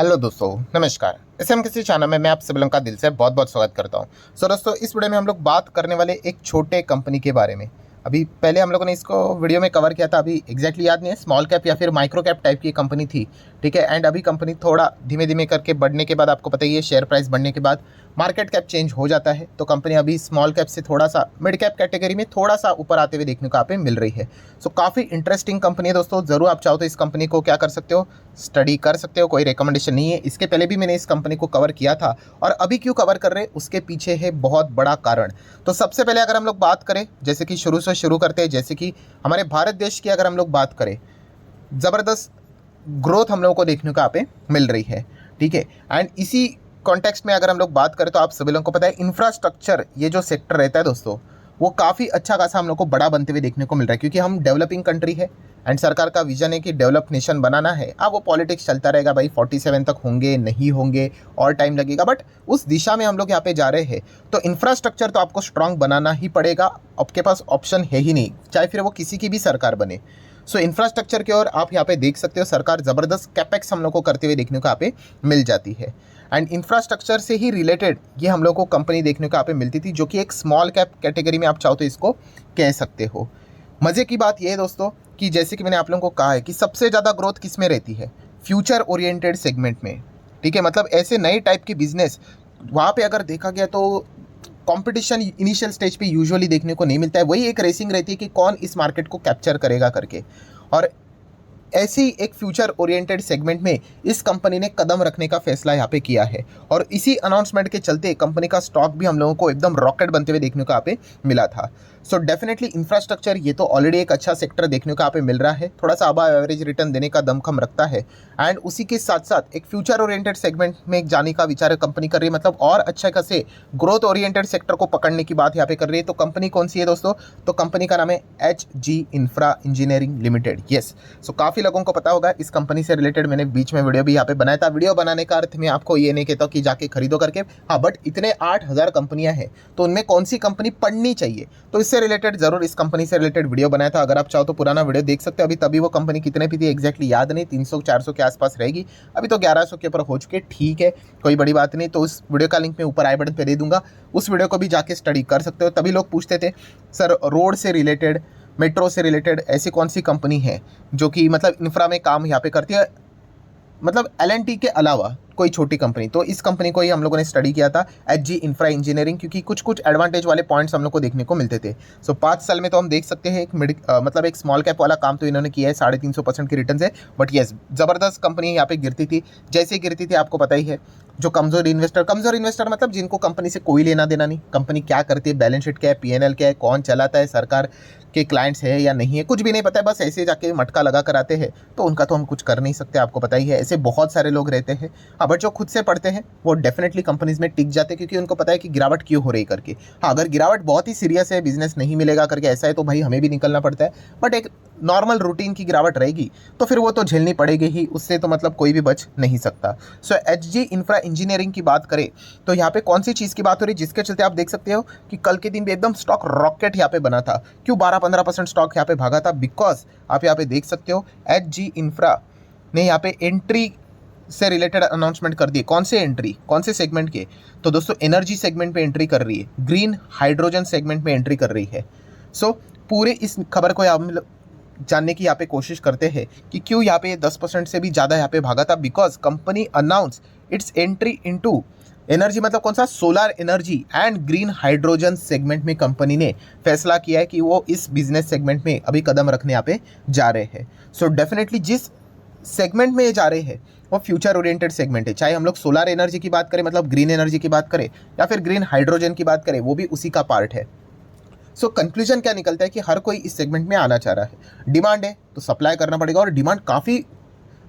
Hello दोस्तों, नमस्कार। SM किसी चैनल में मैं आप सभी लोगों का दिल से बहुत बहुत स्वागत करता हूं। दोस्तों, इस वीडियो में हम लोग बात करने वाले एक छोटे कंपनी के बारे में। अभी पहले हम लोगों ने इसको वीडियो में कवर किया था, अभी एग्जैक्टली याद नहीं है, स्मॉल कैप या फिर माइक्रो कैप टाइप की कंपनी थी। ठीक है, एंड अभी कंपनी थोड़ा धीमे धीमे करके बढ़ने के बाद, आपको पता ही है, शेयर प्राइस बढ़ने के बाद मार्केट कैप चेंज हो जाता है। तो कंपनी अभी स्मॉल कैप से थोड़ा सा मिड कैप कैटेगरी में थोड़ा सा ऊपर आते हुए देखने को यहाँ पे मिल रही है। सो काफ़ी इंटरेस्टिंग कंपनी है दोस्तों। ज़रूर आप चाहो तो इस कंपनी को क्या कर सकते हो, स्टडी कर सकते हो। कोई रिकमेंडेशन नहीं है, इसके पहले भी मैंने इस कंपनी को कवर किया था, और अभी क्यों कवर कर रहे हैं उसके पीछे है बहुत बड़ा कारण। तो सबसे पहले अगर हम लोग बात करें, जैसे कि शुरू से शुरू करते हैं, जैसे कि हमारे भारत देश की अगर हम लोग बात करें, ज़बरदस्त ग्रोथ हम लोगों को देखने को यहाँ पे मिल रही है। ठीक है, एंड इसी कॉन्टेक्स्ट में अगर हम लोग बात करें तो आप सभी लोगों को पता है, इंफ्रास्ट्रक्चर ये जो सेक्टर रहता है दोस्तों, वो काफ़ी अच्छा खासा हम लोग को बड़ा बनते हुए देखने को मिल रहा है, क्योंकि हम डेवलपिंग कंट्री है एंड सरकार का विजन है कि डेवलप नेशन बनाना है। अब वो पॉलिटिक्स चलता रहेगा भाई, 47 तक होंगे नहीं होंगे और टाइम लगेगा, बट उस दिशा में हम लोग यहाँ पे जा रहे हैं। तो इंफ्रास्ट्रक्चर तो आपको स्ट्रांग बनाना ही पड़ेगा, आपके पास ऑप्शन है ही नहीं, चाहे फिर वो किसी की भी सरकार बने। सो इंफ्रास्ट्रक्चर की ओर आप यहाँ पे देख सकते हो, सरकार ज़बरदस्त कैपेक्स हम लोग को करते हुए देखने को यहाँ पे मिल जाती है। एंड इंफ्रास्ट्रक्चर से ही रिलेटेड ये हम लोग को कंपनी देखने को यहाँ पे मिलती थी, जो कि एक स्मॉल कैप कैटेगरी में आप चाहो तो इसको कह सकते हो। मज़े की बात यह है दोस्तों कि जैसे कि मैंने आप लोगों को कहा है कि सबसे ज़्यादा ग्रोथ किस में रहती है, फ्यूचर ओरिएंटेड सेगमेंट में। ठीक है, मतलब ऐसे नए टाइप के बिजनेस वहाँ पे अगर देखा गया तो कंपटीशन इनिशियल स्टेज पे यूजुअली देखने को नहीं मिलता है। वही एक रेसिंग रहती है कि कौन इस मार्केट को कैप्चर करेगा करके, और ऐसी एक फ्यूचर ओरिएंटेड सेगमेंट में इस कंपनी ने कदम रखने का फैसला यहाँ पे किया है, और इसी अनाउंसमेंट के चलते कंपनी का स्टॉक भी हम लोगों को एकदम रॉकेट बनते हुए देखने को यहाँ पे मिला था। सो डेफिनेटली इंफ्रास्ट्रक्चर ये तो ऑलरेडी एक अच्छा सेक्टर देखने को यहाँ पे मिल रहा है, थोड़ा सा अबव एवरेज रिटर्न देने का दमखम रखता है, एंड उसी के साथ साथ एक फ्यूचर ओरिएंटेड सेगमेंट में जाने का विचार कंपनी कर रही है, मतलब और अच्छे खासे ग्रोथ ओरिएंटेड सेक्टर को पकड़ने की बात यहाँ पे कर रही है। तो कंपनी कौन सी है दोस्तों? तो कंपनी का नाम है HG infra engineering limited. Yes, so काफ़ी लोगों को पता होगा इस कंपनी से रिलेटेड, मैंने बीच में वीडियो भी यहाँ पे बनाया था। वीडियो बनाने का अर्थ में आपको ये नहीं कहता कि जाके खरीदो करके, हाँ, बट इतने 8000 कंपनियां हैं, तो उनमें कौन सी कंपनी पढ़नी चाहिए, तो इससे रिलेटेड जरूर इस कंपनी से रिलेटेड वीडियो बनाया था। अगर आप चाहो तो पुराना वीडियो देख सकते हो। अभी तभी वो कंपनी कितने भी थी एग्जैक्टली याद नहीं, 300-400 के आसपास रहेगी, अभी तो 1100 के ऊपर हो चुके। ठीक है, कोई बड़ी बात नहीं। तो उस वीडियो का लिंक मैं ऊपर आई बटन पे दे दूंगा, उस वीडियो को भी जाके स्टडी कर सकते हो। तभी लोग पूछते थे सर, रोड से रिलेटेड, मेट्रो से रिलेटेड ऐसी कौन सी कंपनी है जो कि मतलब इंफ्रा में काम यहाँ पे करती है, मतलब L&T के अलावा कोई छोटी कंपनी। तो इस कंपनी को ही हम लोगों ने स्टडी किया था, HG इंफ्रा इंजीनियरिंग, क्योंकि कुछ कुछ एडवांटेज वाले पॉइंट्स हम लोग को देखने को मिलते थे। सो 5 साल में तो हम देख सकते हैं मतलब एक स्मॉल कैप वाला काम तो इन्होंने किया है, 350% की रिटर्न है। बट येस, ज़बरदस्त कंपनी यहाँ पे गिरती थी, जैसे गिरती थी आपको पता ही है। जो कमज़ोर इन्वेस्टर मतलब जिनको कंपनी से कोई लेना देना नहीं, कंपनी क्या करती है, बैलेंस शीट क्या है, PNL क्या है, कौन चलाता है, सरकार के क्लाइंट्स है या नहीं है, कुछ भी नहीं पता है, बस ऐसे जाके मटका लगा कर आते हैं, तो उनका तो हम कुछ कर नहीं सकते, आपको पता ही है। ऐसे बहुत सारे लोग रहते हैं। हाँ, बट जो खुद से पढ़ते हैं वो डेफिनेटली कंपनीज में टिक जाते हैं, क्योंकि उनको पता है कि गिरावट क्यों हो रही करके। हाँ, अगर गिरावट बहुत ही सीरियस है, बिजनेस नहीं मिलेगा करके ऐसा है, तो भाई हमें भी निकलना पड़ता है। बट एक नॉर्मल रूटीन की गिरावट रहेगी तो फिर वो तो झेलनी पड़ेगी ही, उससे तो मतलब कोई भी बच नहीं सकता। सो HG इंफ्रा इंजीनियरिंग की बात करें तो यहाँ पे कौन सी चीज़ की बात हो रही है जिसके चलते आप देख सकते हो कि कल के दिन भी एकदम स्टॉक रॉकेट यहाँ पे बना था। क्यों 12-15% स्टॉक यहाँ पे भागा था? बिकॉज आप यहाँ पे देख सकते हो HG इंफ्रा ने यहाँ पे एंट्री से रिलेटेड अनाउंसमेंट कर दिए। कौन से एंट्री, कौन से सेगमेंट के? तो दोस्तों एनर्जी सेगमेंट पे एंट्री कर रही है, ग्रीन हाइड्रोजन सेगमेंट में एंट्री कर रही है। सो पूरे इस खबर को आप जानने की यहाँ पे कोशिश करते हैं कि क्यों यहाँ पे 10% से भी ज़्यादा यहाँ पे भागा था। Because company announce it's entry into energy, मतलब कौन सा, solar energy and green hydrogen segment में कंपनी ने फैसला किया है कि वो इस बिजनेस सेगमेंट में अभी कदम रखने यहाँ पे जा रहे हैं। सो डेफिनेटली जिस सेगमेंट में ये जा रहे हैं वो फ्यूचर ओरिएंटेड सेगमेंट है। चाहे हम लोग सोलर एनर्जी की बात करें, मतलब ग्रीन एनर्जी की बात करें, या फिर ग्रीन हाइड्रोजन की बात करें, वो भी उसी का पार्ट है। सो कंक्लूजन क्या निकलता है कि हर कोई इस सेगमेंट में आना चाह रहा है। डिमांड है तो सप्लाई करना पड़ेगा, और डिमांड काफ़ी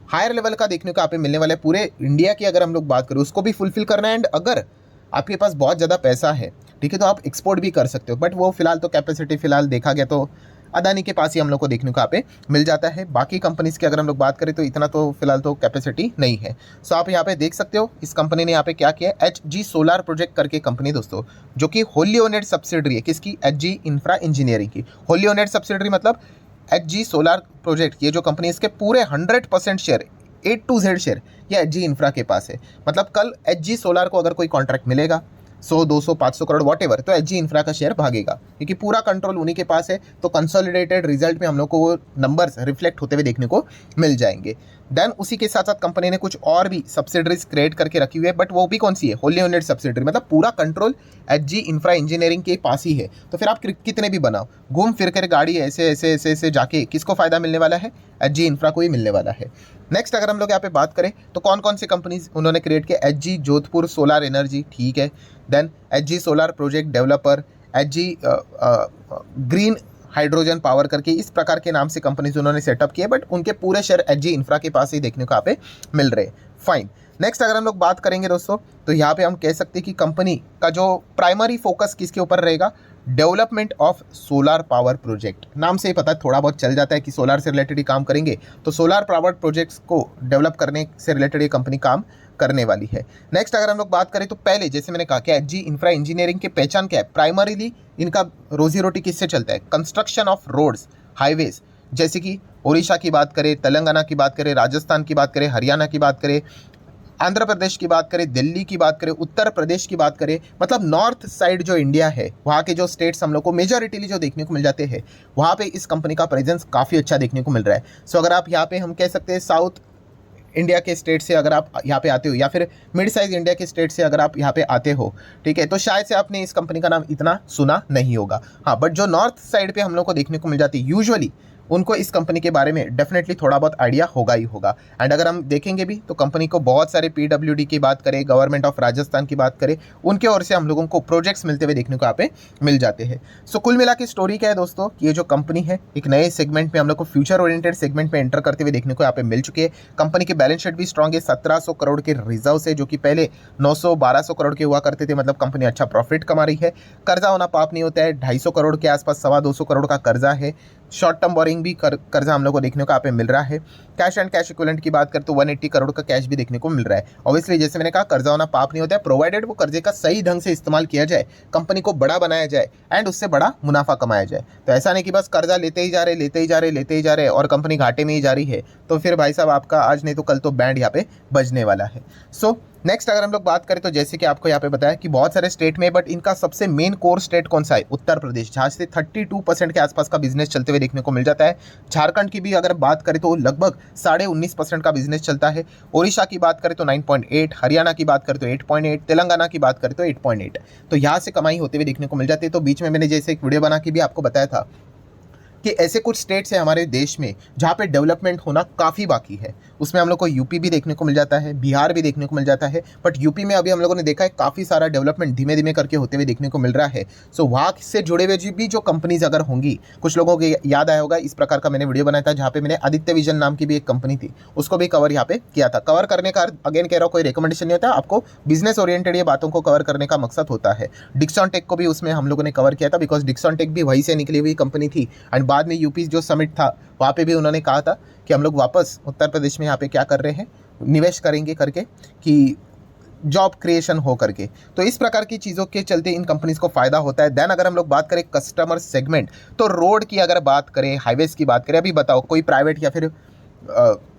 हायर लेवल का देखने को यहाँ पे मिलने वाला है। पूरे इंडिया की अगर हम लोग बात करें, उसको भी फुलफिल करना है। एंड अगर आपके पास बहुत ज़्यादा पैसा है, ठीक है, तो आप एक्सपोर्ट भी कर सकते हो। बट वो फिलहाल तो कैपेसिटी फिलहाल देखा गया तो अदानी के पास ही हम लोग को देखने को यहाँ पे मिल जाता है। बाकी कंपनीज की अगर हम लोग बात करें तो इतना तो फिलहाल तो कैपेसिटी नहीं है। सो आप यहाँ पे देख सकते हो इस कंपनी ने यहाँ पे क्या किया है, HG सोलार प्रोजेक्ट करके कंपनी दोस्तों, जो कि होली ओनेड सब्सिडरी है। किसकी? HG इंफ्रा इंजीनियरिंग की। होली ओनेड सब्सिडरी मतलब HG सोलार प्रोजेक्ट, ये जो कंपनी इसके पूरे 100% share A to Z share ये एचजी इंफ्रा के पास है। मतलब कल एचजी सोलार को अगर कोई कॉन्ट्रैक्ट मिलेगा 100 200 500 करोड़ वॉट एवर, तो एचजी इंफ्रा का शेयर भागेगा, क्योंकि पूरा कंट्रोल उन्हीं के पास है। तो कंसोलिडेटेड रिजल्ट में हम लोग को वो नंबर्स रिफ्लेक्ट होते हुए देखने को मिल जाएंगे। देन उसी के साथ साथ कंपनी ने कुछ और भी सब्सिडरीज क्रिएट करके रखी हुई है, बट वो भी कौन सी है, होली ओनेड सब्सिडरी, मतलब पूरा कंट्रोल एचजी इंफ्रा इंजीनियरिंग के पास ही है। तो फिर आप कितने भी बनाओ, घूम फिर कर गाड़ी ऐसे ऐसे ऐसे ऐसे जाके किसको फायदा मिलने वाला है, एचजी इंफ्रा को ही मिलने वाला है। नेक्स्ट अगर हम लोग यहाँ पे बात करें तो कौन कौन सी कंपनीज उन्होंने क्रिएट किया, एचजी जोधपुर सोलर एनर्जी, ठीक है। Then HG solar project developer, HG green hydrogen power करके इस प्रकार के नाम से कंपनीज उन्होंने सेटअप किए, बट उनके पूरे शेयर एचजी इंफ्रा के पास ही देखने को यहाँ पे मिल रहे हैं। फाइन। नेक्स्ट अगर हम लोग बात करेंगे दोस्तों, तो यहाँ पे हम कह सकते हैं कि कंपनी का जो प्राइमरी फोकस किसके ऊपर रहेगा, development of solar power project. नाम से ही पता थोड़ा बहुत चल जाता है कि सोलर से रिलेटेड ही काम करेंगे, तो सोलर पावर प्रोजेक्ट्स को डेवलप करने से रिलेटेड ये कंपनी काम करने वाली है। नेक्स्ट अगर हम लोग बात करें तो पहले जैसे मैंने कहा कि एचजी इंफ्रा इंजीनियरिंग की पहचान क्या है, प्राइमरीली इनका रोजी रोटी किससे चलता है, कंस्ट्रक्शन ऑफ रोड्स हाईवेज, जैसे कि उड़ीसा की बात करें, तेलंगाना की बात करें, राजस्थान की बात करें, हरियाणा की बात करें, आंध्र प्रदेश की बात करें, दिल्ली की बात करें, उत्तर प्रदेश की बात करें, मतलब नॉर्थ साइड जो इंडिया है वहाँ के जो स्टेट्स हम लोग को मेजॉरिटीली जो देखने को मिल जाते हैं, वहाँ पे इस कंपनी का प्रेजेंस काफ़ी अच्छा देखने को मिल रहा है। सो अगर आप यहाँ पे हम कह सकते हैं साउथ इंडिया के स्टेट से अगर आप यहाँ पे आते हो, या फिर मिड साइज इंडिया के स्टेट से अगर आप यहाँ पे आते हो, ठीक है, तो शायद से आपने इस कंपनी का नाम इतना सुना नहीं होगा। हाँ, बट जो नॉर्थ साइड पे हम लोग को देखने को मिल जाती है यूजुअली, उनको इस कंपनी के बारे में डेफिनेटली थोड़ा बहुत आइडिया होगा ही होगा। एंड अगर हम देखेंगे भी तो कंपनी को बहुत सारे पीडब्ल्यूडी की बात करें, गवर्नमेंट ऑफ राजस्थान की बात करें, उनके ओर से हम लोगों को प्रोजेक्ट्स मिलते हुए देखने को यहाँ पे मिल जाते हैं। सो कुल मिला के स्टोरी क्या है दोस्तों, कि ये जो कंपनी है एक नए सेगमेंट में हम लोग को फ्यूचर ओरिएंटेड सेगमेंट में एंटर करते हुए देखने को यहाँ पे मिल चुके हैं। कंपनी की बैलेंस शीट भी स्ट्रॉन्ग है, 1700 करोड़ के रिजर्व है, जो कि पहले 900-1200 करोड़ के हुआ करते थे, मतलब कंपनी अच्छा प्रॉफिट कमा रही है। कर्जा होना पाप नहीं होता है, 250 करोड़ के आसपास 225 करोड़ का कर्जा है। शॉर्ट टर्म बोरिंग भी कर्जा हम लोग को देखने को यहाँ पे मिल रहा है। कैश एंड कैश इक्विवेलेंट की बात करें तो 180 करोड़ का कैश भी देखने को मिल रहा है। ऑब्वियसली जैसे मैंने कहा कर्जा होना पाप नहीं होता है, प्रोवाइडेड वो कर्जे का सही ढंग से इस्तेमाल किया जाए, कंपनी को बड़ा बनाया जाए एंड उससे बड़ा मुनाफा कमाया जाए। तो ऐसा नहीं कि बस कर्जा लेते ही जा रहे और कंपनी घाटे में ही जा रही है, तो फिर भाई साहब आपका आज नहीं तो कल तो बैंड यहाँ पे बजने वाला है। सो नेक्स्ट अगर हम लोग बात करें तो जैसे कि आपको यहाँ पे बताया कि बहुत सारे स्टेट में, बट इनका सबसे मेन कोर स्टेट कौन सा है, उत्तर प्रदेश, जहाँ से 32% के आसपास का बिजनेस चलते हुए देखने को मिल जाता है। झारखंड की भी अगर बात करें तो लगभग 19.5% का बिजनेस चलता है। ओडिशा की बात करें तो 9.8, हरियाणा की बात करें तो 8.8, तेलंगाना की बात करें तो 8.8, तो यहाँ से कमाई होते हुए देखने को मिल जाती है। तो बीच में मैंने जैसे एक वीडियो बना के भी आपको बताया था कि ऐसे कुछ स्टेट्स हैं हमारे देश में जहाँ पे डेवलपमेंट होना काफ़ी बाकी है। उसमें हम लोग को यूपी भी देखने को मिल जाता है, बिहार भी देखने को मिल जाता है, बट यूपी में अभी हम लोगों ने देखा है काफ़ी सारा डेवलपमेंट धीमे धीमे करके होते हुए देखने को मिल रहा है। सो वहाँ से जुड़े हुए भी जो कंपनीज अगर होंगी, कुछ लोगों को याद आया होगा इस प्रकार का मैंने वीडियो बनाया था जहाँ पे मैंने आदित्य विजन नाम की भी एक कंपनी थी, उसको भी कवर यहाँ पे किया था। कवर करने का अगेन कह रहा हूँ कोई रिकमेंडेशन नहीं होता, आपको बिजनेस ओरिएंटेड ये बातों को कवर करने का मकसद होता है। डिक्सन टेक को भी उसमें हम लोगों ने कवर किया था, बिकॉज डिक्सन टेक भी वहीं से निकली हुई कंपनी थी। एंड बाद में यूपी जो समिट था वहाँ पे भी उन्होंने कहा था कि हम लोग वापस उत्तर प्रदेश में यहाँ पे क्या कर रहे हैं, निवेश करेंगे करके, कि जॉब क्रिएशन हो करके। तो इस प्रकार की चीज़ों के चलते इन कंपनीज को फायदा होता है। देन अगर हम लोग बात करें कस्टमर सेगमेंट, तो रोड की अगर बात करें, हाईवेज की बात करें, अभी बताओ कोई प्राइवेट या फिर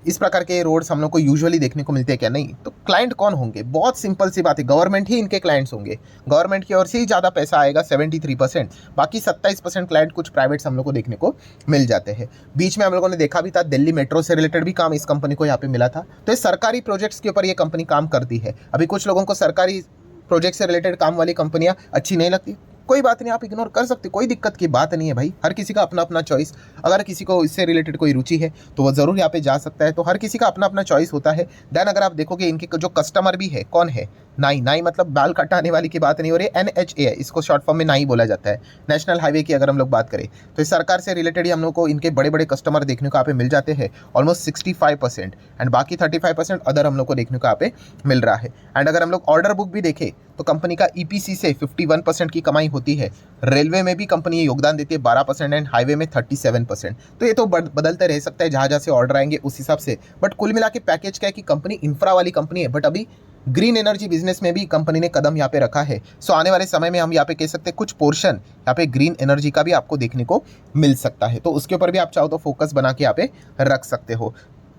इस प्रकार के रोड्स हम लोग को यूजुअली देखने को मिलते हैं क्या, नहीं। तो क्लाइंट कौन होंगे, बहुत सिंपल सी बात है, गवर्नमेंट ही इनके क्लाइंट्स होंगे। गवर्नमेंट की ओर से ही ज़्यादा पैसा आएगा 73%, बाकी 27% क्लाइंट कुछ प्राइवेट्स हम लोग को देखने को मिल जाते हैं। बीच में हम लोगों ने देखा भी था दिल्ली मेट्रो से रिलेटेड भी काम इस कंपनी को यहाँ पे मिला था। तो ये सरकारी प्रोजेक्ट्स के ऊपर ये कंपनी काम करती है। अभी कुछ लोगों को सरकारी प्रोजेक्ट से रिलेटेड काम वाली कंपनियाँ अच्छी नहीं लगती, कोई बात नहीं, आप इग्नोर कर सकते, कोई दिक्कत की बात नहीं है भाई। हर किसी का अपना अपना चॉइस, अगर किसी को इससे रिलेटेड कोई रुचि है तो वो ज़रूर यहाँ पे जा सकता है। तो हर किसी का अपना अपना चॉइस होता है। देन अगर आप देखोगे इनके जो कस्टमर भी है कौन है, नाई मतलब बाल कटाने वाली की बात नहीं हो रही, NHA है, इसको शॉर्ट फॉर्म में नाई बोला जाता है। नेशनल हाईवे की अगर हम लोग बात करें तो इस सरकार से रिलेटेड ही हम लोग को इनके बड़े बड़े कस्टमर देखने को यहाँ पे मिल जाते हैं, ऑलमोस्ट 65%, एंड बाकी 35% अदर हम लोग को देखने को यहाँ पे मिल रहा है। एंड अगर हम लोग ऑर्डर बुक भी देखें तो कंपनी का EPC से 51% की कमाई होती है। रेलवे में भी कंपनी योगदान देती है 12% एंड हाईवे में 37%। तो ये तो बदलते रह सकता है, जहाँ जहाँ से ऑर्डर आएंगे उस हिसाब से, बट कुल मिला के पैकेज क्या है कि कंपनी इंफ्रा वाली कंपनी है, बट अभी ग्रीन एनर्जी बिजनेस में भी कंपनी ने कदम यहाँ पे रखा है। सो आने वाले समय में हम यहाँ पे कह सकते हैं कुछ पोर्शन यहाँ पे ग्रीन एनर्जी का भी आपको देखने को मिल सकता है, तो उसके ऊपर भी आप चाहो तो फोकस बना के यहाँ पे रख सकते हो।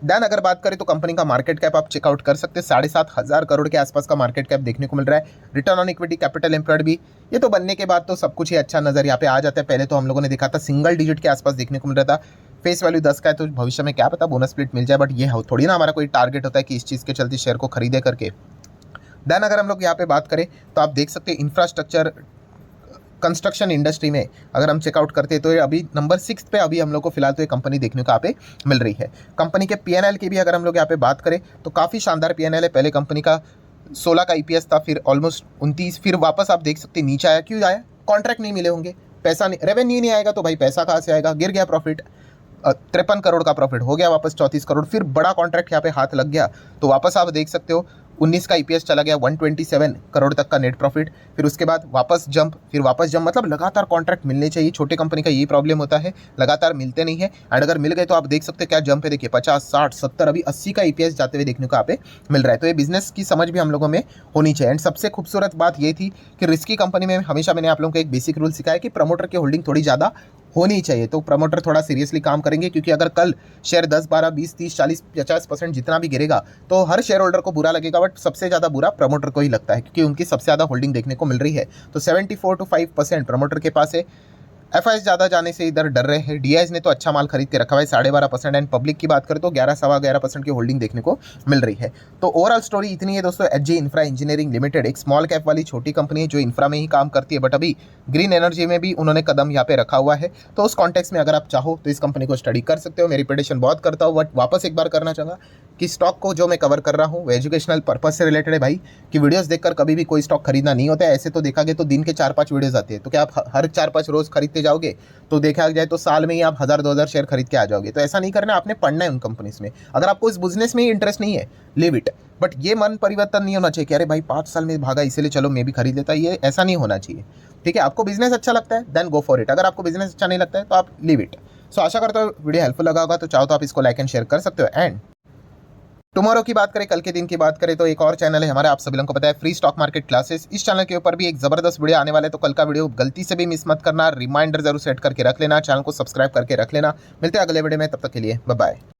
देन अगर बात करें तो कंपनी का मार्केट कैप आप चेकआउट कर सकते हैं, 7,500 करोड़ के आसपास का मार्केट कैप देखने को मिल रहा है। Return on equity, capital employed भी, ये तो बनने के बाद तो सब कुछ ही अच्छा नजर यहाँ पे आ जाता है। पहले तो हम लोगों ने देखा था सिंगल डिजिट के आसपास देखने को मिल रहा था। फेस वैल्यू 10 का है, तो भविष्य में क्या पता बोनस स्प्लिट मिल जाए, बट ये थोड़ी ना हमारा कोई टारगेट होता है कि इस चीज़ के चलते शेयर को खरीदे करके। देन अगर हम लोग यहाँ पे बात करें तो आप देख सकते हैं इंफ्रास्ट्रक्चर कंस्ट्रक्शन इंडस्ट्री में अगर हम चेकआउट करते हैं तो ये अभी नंबर 6 पे अभी हम लोग को फिलहाल तो ये कंपनी देखने को यहाँ पे मिल रही है। कंपनी के पीएनएल की भी अगर हम लोग यहाँ पे बात करें तो काफ़ी शानदार पीएनएल है। पहले कंपनी का 16 का ईपीएस था, फिर ऑलमोस्ट 29, फिर वापस आप देख सकते हैं नीचे आया। क्यों आया? कॉन्ट्रैक्ट नहीं मिले होंगे, पैसा नहीं, रेवेन्यू नहीं आएगा तो भाई पैसा कहाँ से आएगा? गिर गया प्रॉफिट, 53 करोड़ का प्रॉफिट हो गया वापस 34 करोड़, फिर बड़ा कॉन्ट्रैक्ट यहाँ पे हाथ लग गया तो वापस आप देख सकते हो 19 का ईपीएस चला गया, 127 करोड़ तक का नेट प्रॉफिट, फिर उसके बाद वापस जंप, फिर वापस जंप। मतलब लगातार कॉन्ट्रैक्ट मिलने चाहिए। छोटे कंपनी का यही प्रॉब्लम होता है, लगातार मिलते नहीं है। एंड अगर मिल गए तो आप देख सकते हैं क्या जंप है, देखिए 50, 60, 70, अभी 80 का ईपीएस जाते हुए देखने को यहाँ पे मिल रहा है। तो ये बिजनेस की समझ भी हम लोगों में होनी चाहिए। एंड सबसे खूबसूरत बात ये थी कि रिस्की कंपनी में हमेशा मैंने आप लोगों को एक बेसिक रूल सिखाया कि प्रमोटर की होल्डिंग थोड़ी ज़्यादा होनी चाहिए। तो प्रमोटर थोड़ा सीरियसली काम करेंगे, क्योंकि अगर कल शेयर 10, 12, 20, 30, 40, 50% जितना भी गिरेगा तो हर शेयर होल्डर को बुरा लगेगा, बट सबसे ज़्यादा बुरा प्रमोटर को ही लगता है, क्योंकि उनकी सबसे ज़्यादा होल्डिंग देखने को मिल रही है। तो 74 to 5% प्रमोटर के पास है। एफआईएस ज़्यादा जाने से इधर डर रहे हैं। डीआईएस ने तो अच्छा माल खरीद के रखा हुआ है 12.5%। एंड पब्लिक की बात करें तो 11, 11.25% की होल्डिंग देखने को मिल रही है। तो ओवरऑल स्टोरी इतनी है दोस्तों। एचजी इंफ्रा इंजीनियरिंग लिमिटेड एक स्मॉल कैप वाली छोटी कंपनी है जो इंफ्रा में ही काम करती है, बट अभी ग्रीन एनर्जी में भी उन्होंने कदम यहाँ पे रखा हुआ है। तो उस कॉन्टेक्स्ट में अगर आप चाहो तो इस कंपनी को स्टडी कर सकते हो। मैं रिपीटेशन बहुत करता हूँ, बट वापस एक बार करना चाहूँगा कि स्टॉक को जो मैं कवर कर रहा हूँ वो एजुकेशनल पर्पज से रिलेटेड है भाई, कि वीडियोस देखकर कभी भी कोई स्टॉक खरीदना नहीं होता है। ऐसे तो देखा गया तो दिन के 4-5 वीडियोस आते हैं, तो क्या आप हर 4-5 रोज खरीदते जाओगे? तो देखा जाए तो साल में ही आप 1000-2000 शेयर खरीद के आ जाओगे। तो ऐसा नहीं करना, आपने पढ़ना है उन कंपनीज में। अगर आपको इस बिजनेस में ही इंटरेस्ट नहीं है, लिव इट। बट ये मन परिवर्तन नहीं होना चाहिए कि अरे भाई 5 साल में भागा इसलिए चलो मैं भी खरीद लेता। ये ऐसा नहीं होना चाहिए, ठीक है? आपको बिजनेस अच्छा लगता है देन गो फॉर इट। अगर आपको बिजनेस अच्छा नहीं लगता है तो आप लिव इट। सो आशा करता हूँ वीडियो हेल्पफुल लगा होगा, तो चाहो तो आप इसको लाइक एंड शेयर कर सकते हो। एंड टुमारो की बात करें, कल के दिन की बात करें तो एक और चैनल है हमारा, आप सभी लोगों को पता है, फ्री स्टॉक मार्केट क्लासेस। इस चैनल के ऊपर भी एक जबरदस्त वीडियो आने वाला है, तो कल का वीडियो गलती से भी मिस मत करना। रिमाइंडर जरूर सेट करके रख लेना, चैनल को सब्सक्राइब करके रख लेना। मिलते हैं अगले वीडियो में, तब तक के लिए बाय बाय।